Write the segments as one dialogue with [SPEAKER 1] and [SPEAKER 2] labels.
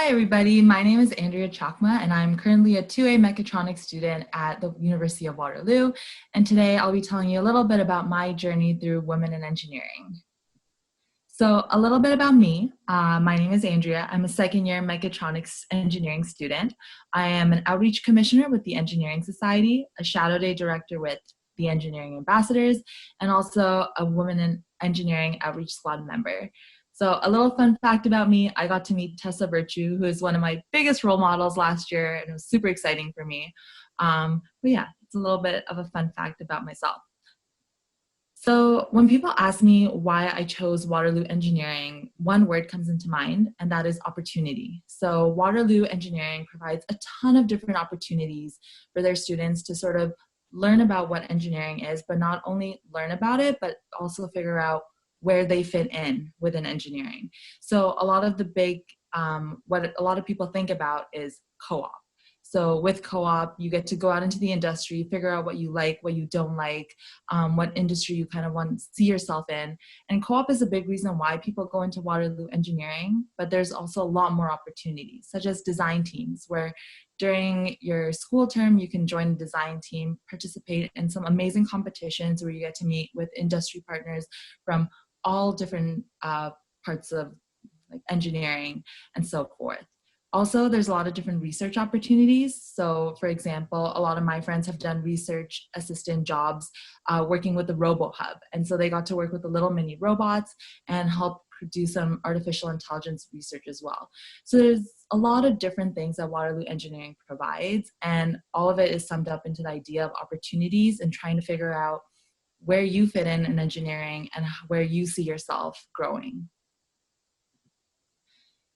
[SPEAKER 1] Hi everybody, my name is Andrea Chakma and I'm currently a 2A mechatronics student at the University of Waterloo, and today I'll be telling you a little bit about my journey through women in engineering. So a little bit about me. My name is Andrea. I'm a second year mechatronics engineering student. I am an outreach commissioner with the Engineering Society, a shadow day director with the Engineering Ambassadors, and also a women in engineering outreach squad member. So a little fun fact about me, I got to meet Tessa Virtue, who is one of my biggest role models last year, and it was super exciting for me. But yeah, it's a little bit of a fun fact about myself. So when people ask me why I chose Waterloo Engineering, one word comes into mind, and that is opportunity. So Waterloo Engineering provides a ton of different opportunities for their students to sort of learn about what engineering is, but not only learn about it, but also figure out where they fit in within engineering. So a lot of the big, what a lot of people think about is co-op. So with co-op, you get to go out into the industry, figure out what you like, what you don't like, what industry you kind of want to see yourself in. And co-op is a big reason why people go into Waterloo Engineering, but there's also a lot more opportunities, such as design teams, where during your school term, you can join a design team, participate in some amazing competitions where you get to meet with industry partners from all different parts of like engineering and so forth. Also, there's a lot of different research opportunities. So for example, a lot of my friends have done research assistant jobs working with the RoboHub. And so they got to work with the little mini robots and help produce some artificial intelligence research as well. So there's a lot of different things that Waterloo Engineering provides, and all of it is summed up into the idea of opportunities and trying to figure out where you fit in engineering and where you see yourself growing.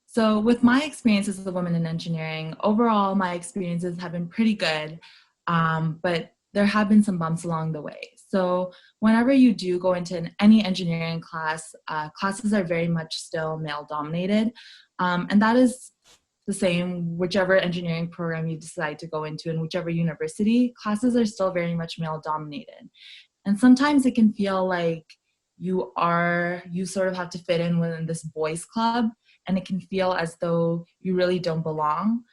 [SPEAKER 1] So with my experiences as a woman in engineering, overall, my experiences have been pretty good, but there have been some bumps along the way. So whenever you do go into any engineering class, classes are very much still male dominated. And that is the same whichever engineering program you decide to go into in whichever university, classes are still very much male dominated. And sometimes it can feel like you sort of have to fit in within this boys club, and it can feel as though you really don't belong.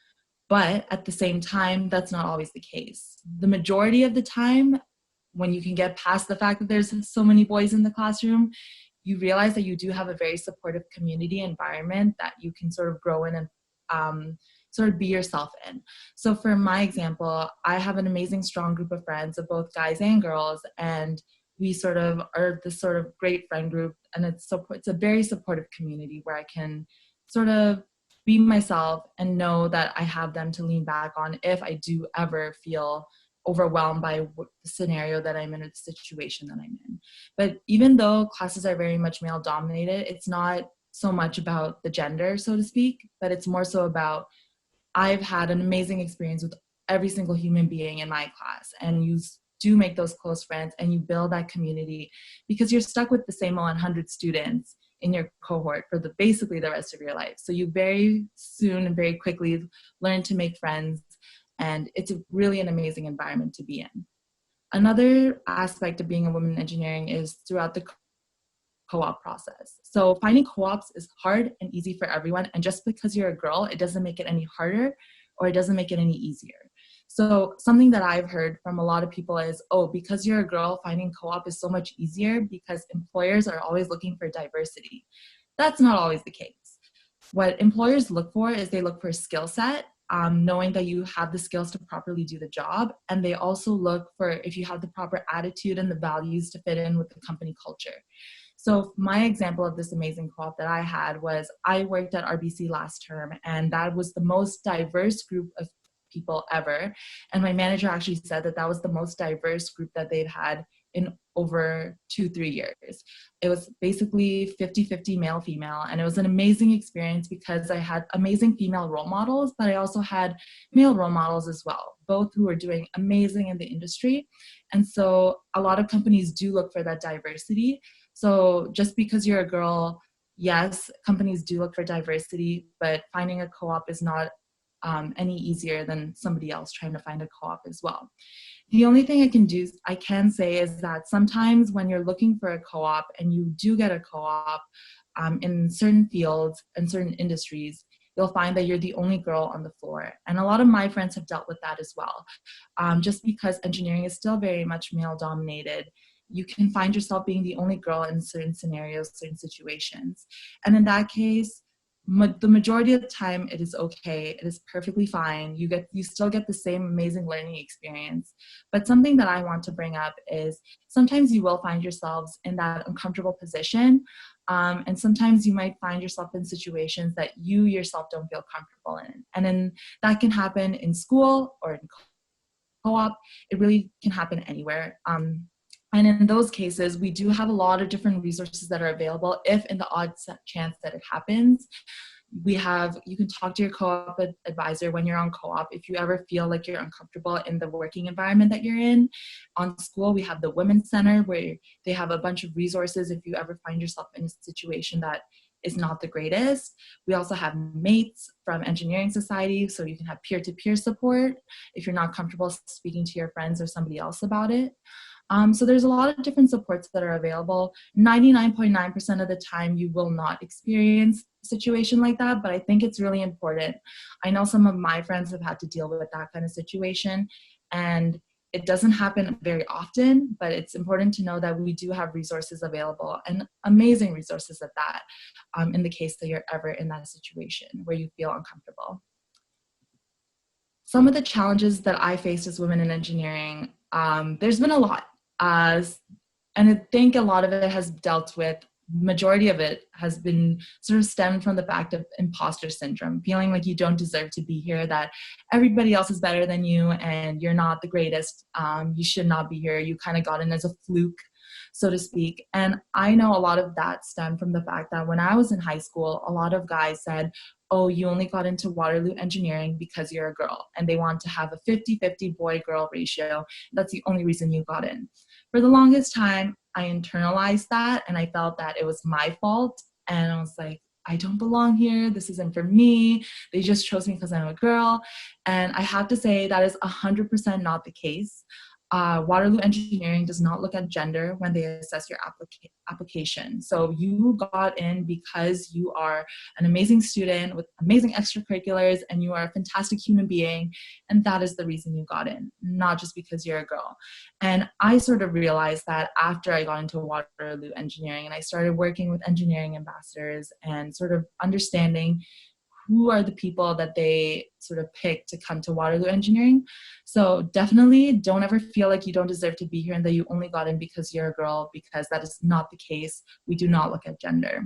[SPEAKER 1] But at the same time, that's not always the case. The majority of the time, when you can get past the fact that there's so many boys in the classroom, you realize that you do have a very supportive community environment that you can sort of grow in and sort of be yourself in. So for my example, I have an amazing, strong group of friends of both guys and girls, and we sort of are this sort of great friend group, and it's a very supportive community where I can sort of be myself and know that I have them to lean back on if I do ever feel overwhelmed by the scenario that I'm in or the situation that I'm in. But even though classes are very much male dominated, it's not so much about the gender, so to speak, but it's more so about I've had an amazing experience with every single human being in my class, and you do make those close friends and you build that community because you're stuck with the same 100 students in your cohort for basically the rest of your life. So you very soon and very quickly learn to make friends, and it's really an amazing environment to be in. Another aspect of being a woman in engineering is throughout the co-op process. So finding co-ops is hard and easy for everyone, and just because you're a girl, it doesn't make it any harder or it doesn't make it any easier. So something that I've heard from a lot of people is, oh, because you're a girl, finding co-op is so much easier because employers are always looking for diversity. That's not always the case. What employers look for is they look for a skill set, knowing that you have the skills to properly do the job. And they also look for if you have the proper attitude and the values to fit in with the company culture. So my example of this amazing co-op that I had was I worked at RBC last term, and that was the most diverse group of people ever. And my manager actually said that that was the most diverse group that they've had in over 2-3 years. It was basically 50-50 male female, and it was an amazing experience because I had amazing female role models, but I also had male role models as well, both who are doing amazing in the industry. And so a lot of companies do look for that diversity. So just because you're a girl, yes, companies do look for diversity, but finding a co-op is not any easier than somebody else trying to find a co-op as well. The only thing I can say is that sometimes when you're looking for a co-op and you do get a co-op in certain fields and certain industries, you'll find that you're the only girl on the floor. And a lot of my friends have dealt with that as well. Just because engineering is still very much male dominated, you can find yourself being the only girl in certain scenarios, certain situations. And in that case, the majority of the time it is okay, it is perfectly fine, you still get the same amazing learning experience. But something that I want to bring up is sometimes you will find yourselves in that uncomfortable position, and sometimes you might find yourself in situations that you yourself don't feel comfortable in, and then that can happen in school or in co-op. It really can happen anywhere. And in those cases, we do have a lot of different resources that are available if in the odd chance that it happens. You can talk to your co-op advisor when you're on co-op if you ever feel like you're uncomfortable in the working environment that you're in. On school, we have the Women's Center where they have a bunch of resources if you ever find yourself in a situation that is not the greatest. We also have mates from engineering society, so you can have peer-to-peer support if you're not comfortable speaking to your friends or somebody else about it. So there's a lot of different supports that are available. 99.9% of the time you will not experience a situation like that, but I think it's really important. I know some of my friends have had to deal with that kind of situation, and it doesn't happen very often, but it's important to know that we do have resources available, and amazing resources at that, in the case that you're ever in that situation where you feel uncomfortable. Some of the challenges that I faced as women in engineering, there's been a lot. And I think a lot of it has dealt with, majority of it has been sort of stemmed from the fact of imposter syndrome, feeling like you don't deserve to be here, that everybody else is better than you and you're not the greatest. You should not be here. You kind of got in as a fluke, so to speak. And I know a lot of that stemmed from the fact that when I was in high school, a lot of guys said, oh, you only got into Waterloo engineering because you're a girl, and they want to have a 50-50 boy-girl ratio. That's the only reason you got in. For the longest time, I internalized that, and I felt that it was my fault. And I was like, I don't belong here. This isn't for me. They just chose me because I'm a girl. And I have to say that is 100% not the case. Waterloo Engineering does not look at gender when they assess your application. So you got in because you are an amazing student with amazing extracurriculars and you are a fantastic human being. And that is the reason you got in, not just because you're a girl. And I sort of realized that after I got into Waterloo Engineering and I started working with engineering ambassadors and sort of understanding who are the people that they sort of pick to come to Waterloo Engineering. So definitely don't ever feel like you don't deserve to be here and that you only got in because you're a girl, because that is not the case. We do not look at gender.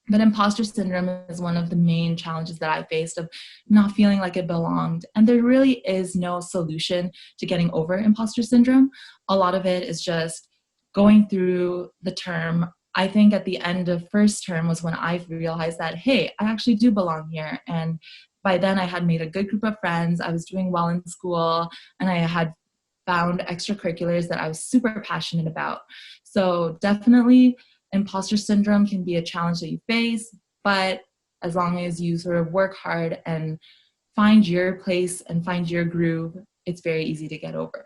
[SPEAKER 1] But imposter syndrome is one of the main challenges that I faced, of not feeling like it belonged. And there really is no solution to getting over imposter syndrome. A lot of it is just going through the term. I think at the end of first term was when I realized that, hey, I actually do belong here. And by then I had made a good group of friends. I was doing well in school and I had found extracurriculars that I was super passionate about. So definitely imposter syndrome can be a challenge that you face, but as long as you sort of work hard and find your place and find your groove, it's very easy to get over.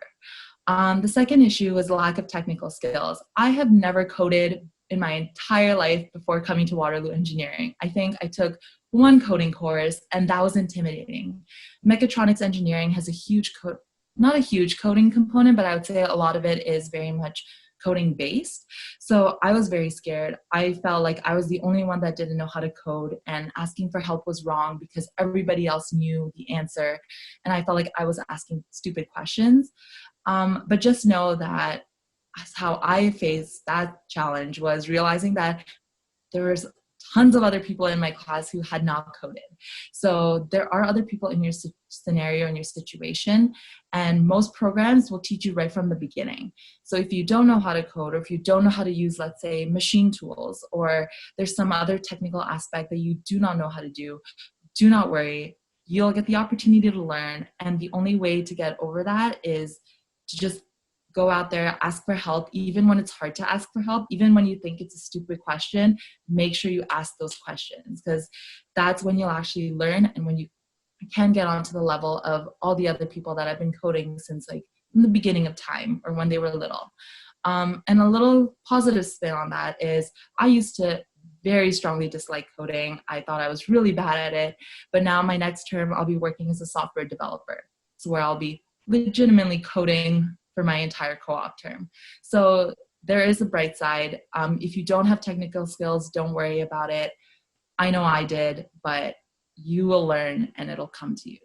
[SPEAKER 1] The second issue was lack of technical skills. I have never coded in my entire life before coming to Waterloo Engineering. I think I took one coding course and that was intimidating. Mechatronics engineering has a huge not a huge coding component, but I would say a lot of it is very much coding based. So I was very scared. I felt like I was the only one that didn't know how to code, and asking for help was wrong because everybody else knew the answer. And I felt like I was asking stupid questions. But just know that how I faced that challenge was realizing that there was tons of other people in my class who had not coded. So there are other people in your scenario, in your situation, and most programs will teach you right from the beginning. So if you don't know how to code, or if you don't know how to use, let's say, machine tools, or there's some other technical aspect that you do not know how to do not worry. You'll get the opportunity to learn. And the only way to get over that is to just go out there, ask for help, even when it's hard to ask for help, even when you think it's a stupid question. Make sure you ask those questions, because that's when you'll actually learn, and when you can get onto the level of all the other people that have been coding since like from the beginning of time, or when they were little. And a little positive spin on that is I used to very strongly disliked coding. I thought I was really bad at it. But now my next term, I'll be working as a software developer. So where I'll be legitimately coding for my entire co-op term. So there is a bright side. If you don't have technical skills, don't worry about it. I know I did, but you will learn and it'll come to you.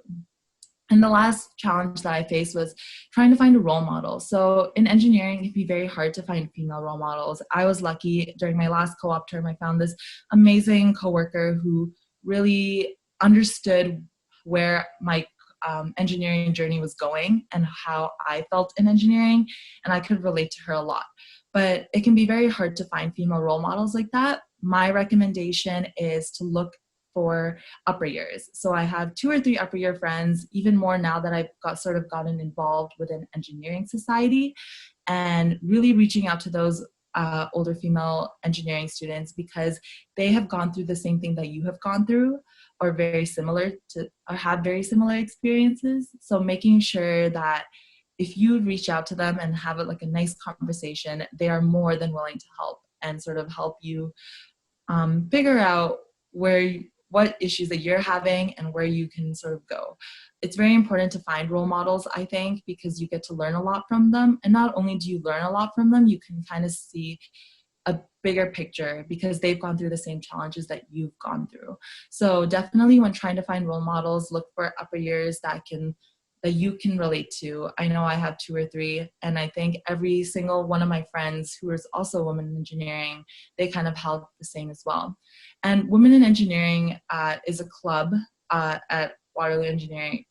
[SPEAKER 1] And the last challenge that I faced was trying to find a role model. So in engineering, it can be very hard to find female role models. I was lucky during my last co-op term, I found this amazing coworker who really understood where my engineering journey was going and how I felt in engineering, and I could relate to her a lot. But it can be very hard to find female role models like that. My recommendation is to look for upper years. So I have 2 or 3 upper year friends, even more now that I've gotten involved with an engineering society, and really reaching out to those older female engineering students because they have gone through the same thing that you have gone through, or have very similar experiences. So making sure that if you reach out to them and have a nice conversation, they are more than willing to help and sort of help you figure out what issues that you're having and where you can sort of go. It's very important to find role models, I think, because you get to learn a lot from them. And not only do you learn a lot from them, you can kind of see a bigger picture because they've gone through the same challenges that you've gone through. So definitely when trying to find role models, look for upper years that you can relate to. I know I have 2 or 3, and I think every single one of my friends who is also a woman in engineering, they kind of held the same as well. And Women in Engineering is a club at Waterloo Engineering.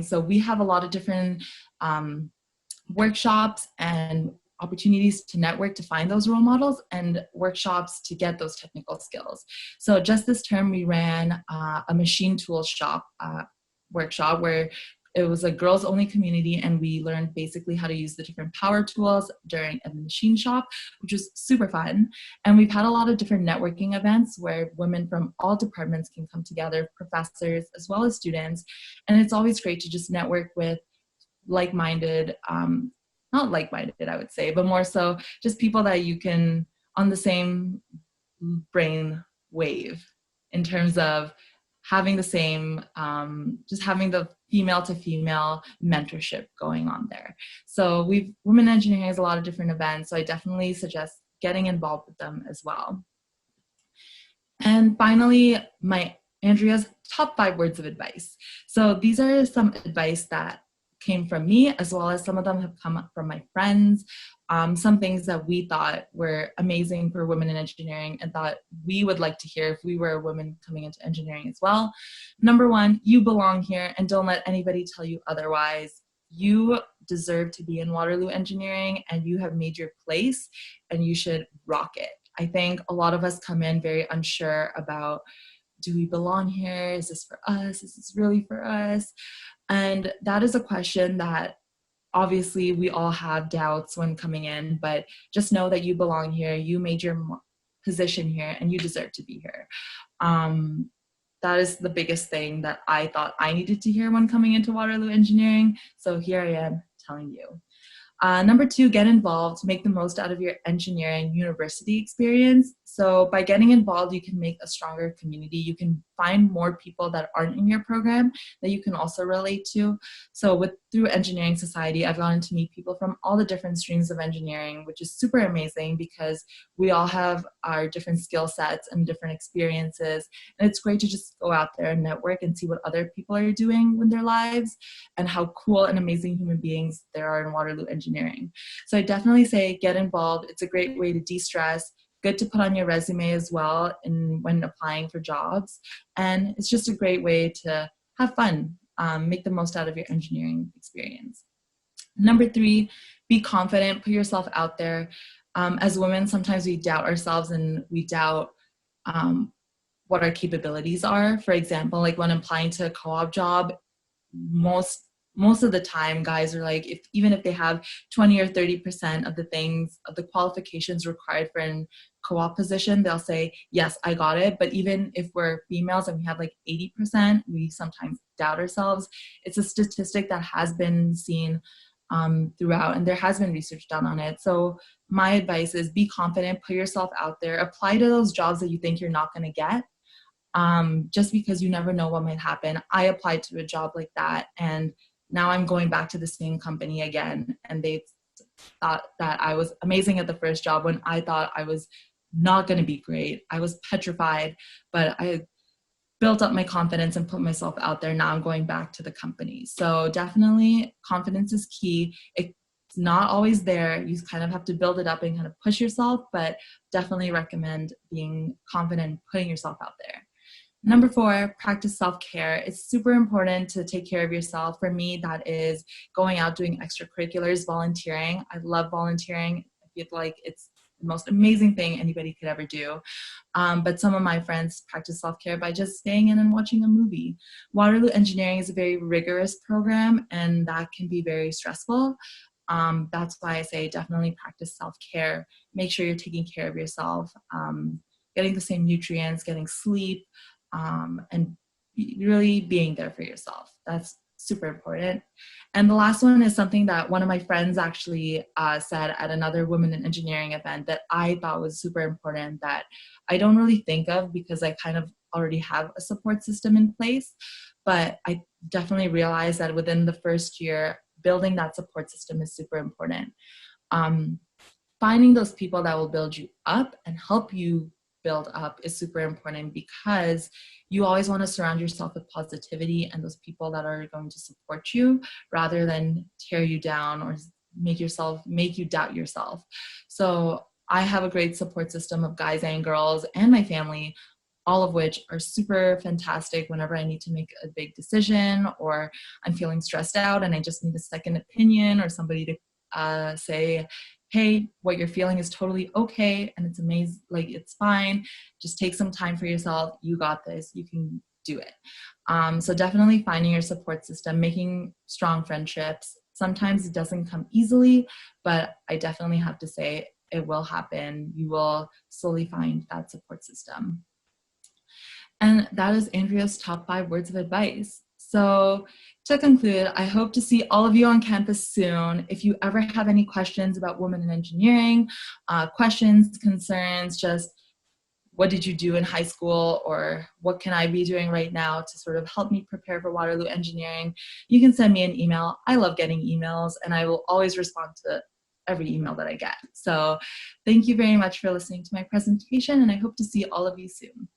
[SPEAKER 1] So we have a lot of different workshops and opportunities to network to find those role models and workshops to get those technical skills. So just this term, we ran a machine tool shop workshop where it was a girls only community, and we learned basically how to use the different power tools during a machine shop, which was super fun. And we've had a lot of different networking events where women from all departments can come together, professors as well as students. And it's always great to just network with like-minded, not like-minded, I would say, but more so just people that you can on the same brain wave in terms of having the same, just having the female to female mentorship going on there. So Women Engineering has a lot of different events, so I definitely suggest getting involved with them as well. And finally, Andrea's top 5 words of advice. So these are some advice that came from me, as well as some of them have come up from my friends. Some things that we thought were amazing for women in engineering and thought we would like to hear if we were a woman coming into engineering as well. Number 1, you belong here and don't let anybody tell you otherwise. You deserve to be in Waterloo Engineering and you have made your place and you should rock it. I think a lot of us come in very unsure about, do we belong here? Is this for us? Is this really for us? And that is a question that obviously we all have doubts when coming in, but just know that you belong here, you made your position here, and you deserve to be here. That is the biggest thing that I thought I needed to hear when coming into Waterloo Engineering. So here I am telling you. Number 2, get involved, make the most out of your engineering university experience. So by getting involved, you can make a stronger community. You can find more people that aren't in your program that you can also relate to. So through Engineering Society, I've gotten to meet people from all the different streams of engineering, which is super amazing because we all have our different skill sets and different experiences. And it's great to just go out there and network and see what other people are doing with their lives and how cool and amazing human beings there are in Waterloo Engineering. So I definitely say get involved. It's a great way to de-stress. Good to put on your resume as well when applying for jobs. And it's just a great way to have fun, make the most out of your engineering experience. Number 3, be confident, put yourself out there. As women, sometimes we doubt ourselves and we doubt what our capabilities are. For example, like when applying to a co-op job, most of the time guys are like, even if they have 20 or 30% of the qualifications required for a co-op position, they'll say, yes, I got it. But even if we're females and we have like 80%, we sometimes doubt ourselves. It's a statistic that has been seen throughout, and there has been research done on it. So my advice is be confident, put yourself out there, apply to those jobs that you think you're not going to get, just because you never know what might happen. I applied to a job like that, and now I'm going back to the same company again, and they thought that I was amazing at the first job when I thought I was not going to be great. I was petrified, but I built up my confidence and put myself out there. Now I'm going back to the company. So definitely confidence is key. It's not always there. You kind of have to build it up and kind of push yourself, but definitely recommend being confident, putting yourself out there. Number 4, practice self-care. It's super important to take care of yourself. For me, that is going out, doing extracurriculars, volunteering. I love volunteering. I feel like it's the most amazing thing anybody could ever do. But some of my friends practice self-care by just staying in and watching a movie. Waterloo Engineering is a very rigorous program, and that can be very stressful. That's why I say definitely practice self-care. Make sure you're taking care of yourself, getting the same nutrients, getting sleep, and really being there for yourself. That's super important. And the last one is something that one of my friends actually said at another Women in Engineering event that I thought was super important, that I don't really think of because I kind of already have a support system in place. But I definitely realized that within the first year, building that support system is super important. Finding those people that will build you up and help you build up is super important, because you always want to surround yourself with positivity and those people that are going to support you rather than tear you down or make you doubt yourself. So I have a great support system of guys and girls and my family, all of which are super fantastic whenever I need to make a big decision or I'm feeling stressed out and I just need a second opinion or somebody to say, hey, what you're feeling is totally okay and it's amazing, like it's fine. Just take some time for yourself. You got this. You can do it. So definitely finding your support system, making strong friendships. Sometimes it doesn't come easily, but I definitely have to say it will happen. You will slowly find that support system. And that is Andrea's top 5 words of advice. So to conclude, I hope to see all of you on campus soon. If you ever have any questions about women in engineering, questions, concerns, just what did you do in high school, or what can I be doing right now to sort of help me prepare for Waterloo Engineering, you can send me an email. I love getting emails, and I will always respond to every email that I get. So thank you very much for listening to my presentation, and I hope to see all of you soon.